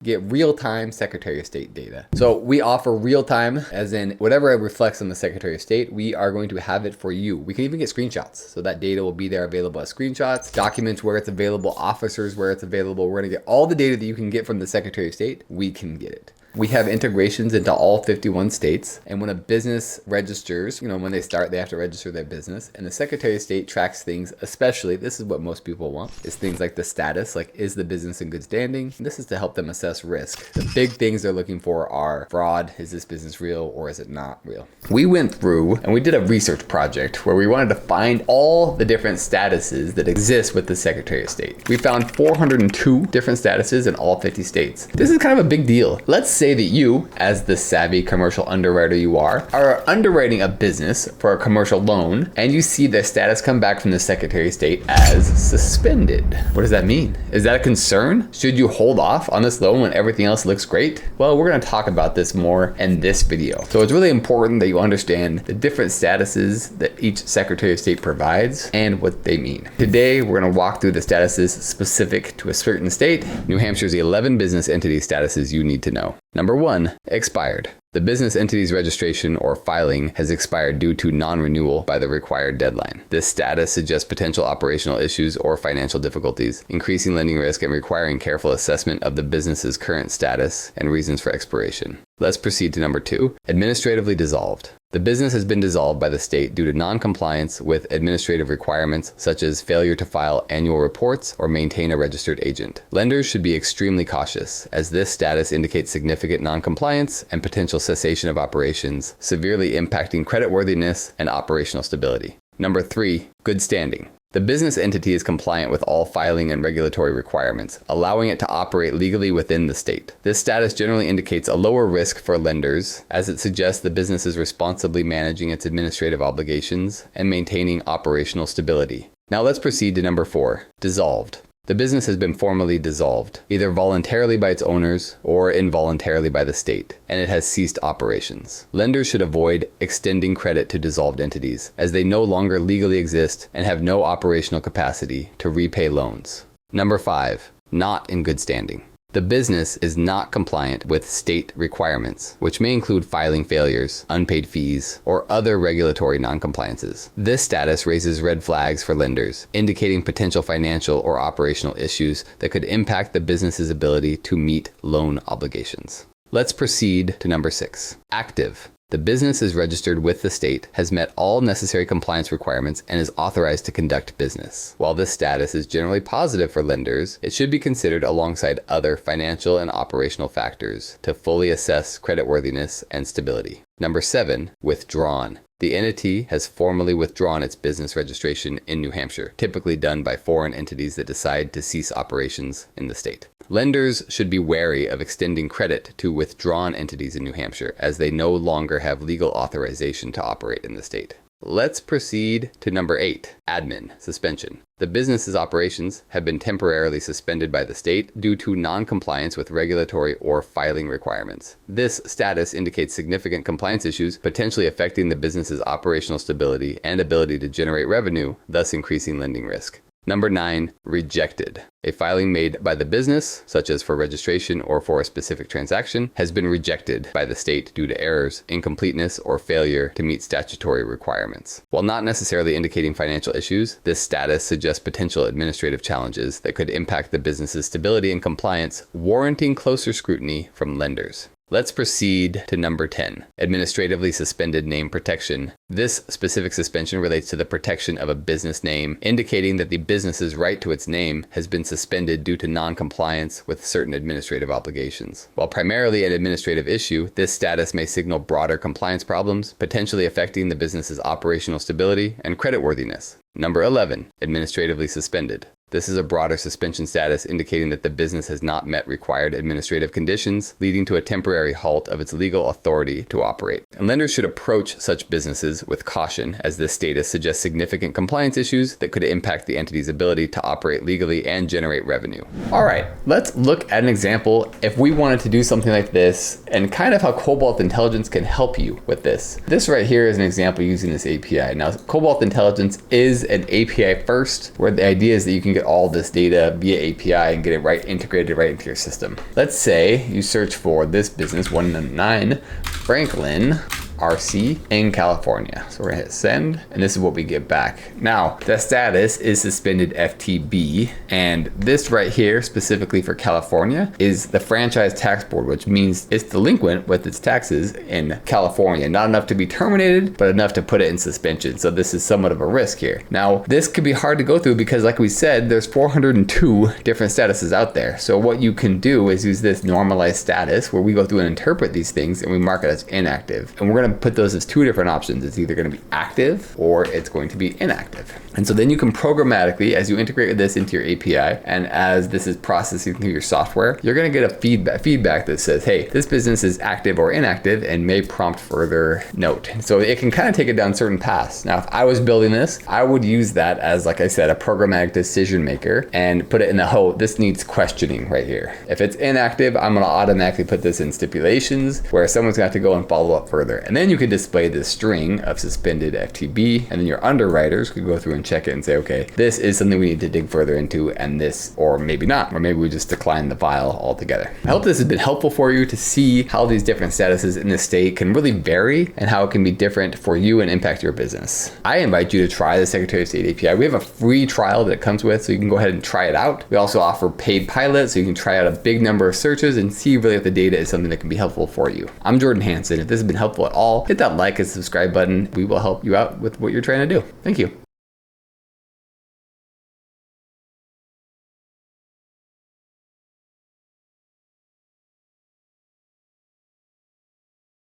get real-time Secretary of State data. So we offer real-time, as in whatever reflects on the Secretary of State, we are going to have it for you. We can even get screenshots. So that data will be there available as screenshots, documents where it's available, officers where it's available. We're going to get all the data that you can get from the Secretary of State. We can get it. We have integrations into all 51 states. And when a business registers, when they start, they have to register their business. And the Secretary of State tracks things, especially, this is what most people want, is things like the status, like is the business in good standing? And this is to help them assess risk. The big things they're looking for are fraud. Is this business real or is it not real? We went through and we did a research project where we wanted to find all the different statuses that exist with the Secretary of State. We found 402 different statuses in all 50 states. This is kind of a big deal. Let's say that you, as the savvy commercial underwriter you are underwriting a business for a commercial loan, and you see the status come back from the Secretary of State as suspended. What does that mean? Is that a concern? Should you hold off on this loan when everything else looks great? Well, we're going to talk about this more in this video. So it's really important that you understand the different statuses that each Secretary of State provides and what they mean. Today, we're going to walk through the statuses specific to a certain state. New Hampshire's 11 business entity statuses you need to know. Number 1, expired. The business entity's registration or filing has expired due to non-renewal by the required deadline. This status suggests potential operational issues or financial difficulties, increasing lending risk and requiring careful assessment of the business's current status and reasons for expiration. Let's proceed to number 2, administratively dissolved. The business has been dissolved by the state due to non-compliance with administrative requirements such as failure to file annual reports or maintain a registered agent. Lenders should be extremely cautious, as this status indicates significant non-compliance and potential cessation of operations, severely impacting creditworthiness and operational stability. Number 3, good standing. The business entity is compliant with all filing and regulatory requirements, allowing it to operate legally within the state. This status generally indicates a lower risk for lenders, as it suggests the business is responsibly managing its administrative obligations and maintaining operational stability. Now let's proceed to number 4, dissolved. The business has been formally dissolved, either voluntarily by its owners or involuntarily by the state, and it has ceased operations. Lenders should avoid extending credit to dissolved entities, as they no longer legally exist and have no operational capacity to repay loans. Number 5, not in good standing. The business is not compliant with state requirements, which may include filing failures, unpaid fees, or other regulatory noncompliances. This status raises red flags for lenders, indicating potential financial or operational issues that could impact the business's ability to meet loan obligations. Let's proceed to number 6, active. The business is registered with the state, has met all necessary compliance requirements, and is authorized to conduct business. While this status is generally positive for lenders, it should be considered alongside other financial and operational factors to fully assess creditworthiness and stability. Number 7, withdrawn. The entity has formally withdrawn its business registration in New Hampshire, typically done by foreign entities that decide to cease operations in the state. Lenders should be wary of extending credit to withdrawn entities in New Hampshire, as they no longer have legal authorization to operate in the state. Let's proceed to number 8, admin, suspension. The business's operations have been temporarily suspended by the state due to non-compliance with regulatory or filing requirements. This status indicates significant compliance issues, potentially affecting the business's operational stability and ability to generate revenue, thus increasing lending risk. Number 9, rejected. A filing made by the business, such as for registration or for a specific transaction, has been rejected by the state due to errors, incompleteness, or failure to meet statutory requirements. While not necessarily indicating financial issues, this status suggests potential administrative challenges that could impact the business's stability and compliance, warranting closer scrutiny from lenders. Let's proceed to number 10, administratively suspended name protection. This specific suspension relates to the protection of a business name, indicating that the business's right to its name has been suspended due to non-compliance with certain administrative obligations. While primarily an administrative issue, this status may signal broader compliance problems, potentially affecting the business's operational stability and creditworthiness. Number 11, administratively suspended. This is a broader suspension status indicating that the business has not met required administrative conditions, leading to a temporary halt of its legal authority to operate. And lenders should approach such businesses with caution, as this status suggests significant compliance issues that could impact the entity's ability to operate legally and generate revenue. All right, let's look at an example if we wanted to do something like this and kind of how Cobalt Intelligence can help you with this. This right here is an example using this API. Now, Cobalt Intelligence is an API first, where the idea is that you can get get all this data via API and get it right integrated right into your system. Let's say you search for this business 109 Franklin RC in California. So we're gonna hit send, and this is what we get back. Now, the status is suspended FTB, and this right here, specifically for California, is the Franchise Tax Board, which means it's delinquent with its taxes in California. Not enough to be terminated, but enough to put it in suspension. So this is somewhat of a risk here. Now, this could be hard to go through because, like we said, there's 402 different statuses out there. So what you can do is use this normalized status, where we go through and interpret these things, and we mark it as inactive. And we're gonna put those as two different options. It's either going to be active or it's going to be inactive. And so then you can programmatically, as you integrate this into your API and as this is processing through your software, you're going to get a feedback that says, hey, this business is active or inactive and may prompt further note. So it can kind of take it down certain paths. Now, if I was building this, I would use that as, like I said, a programmatic decision maker and put it in the, oh, this needs questioning right here. If it's inactive, I'm going to automatically put this in stipulations where someone's going to have to go and follow up further. And then you can display this string of suspended FTB, and then your underwriters could go through and check it and say, okay, this is something we need to dig further into, and this, or maybe not, or maybe we just decline the file altogether. I hope this has been helpful for you to see how these different statuses in the state can really vary and how it can be different for you and impact your business. I invite you to try the Secretary of State API. We have a free trial that it comes with, so you can go ahead and try it out. We also offer paid pilots, so you can try out a big number of searches and see really if the data is something that can be helpful for you. I'm Jordan Hansen. If this has been helpful at all, hit that like and subscribe button. We will help you out with what you're trying to do. Thank you.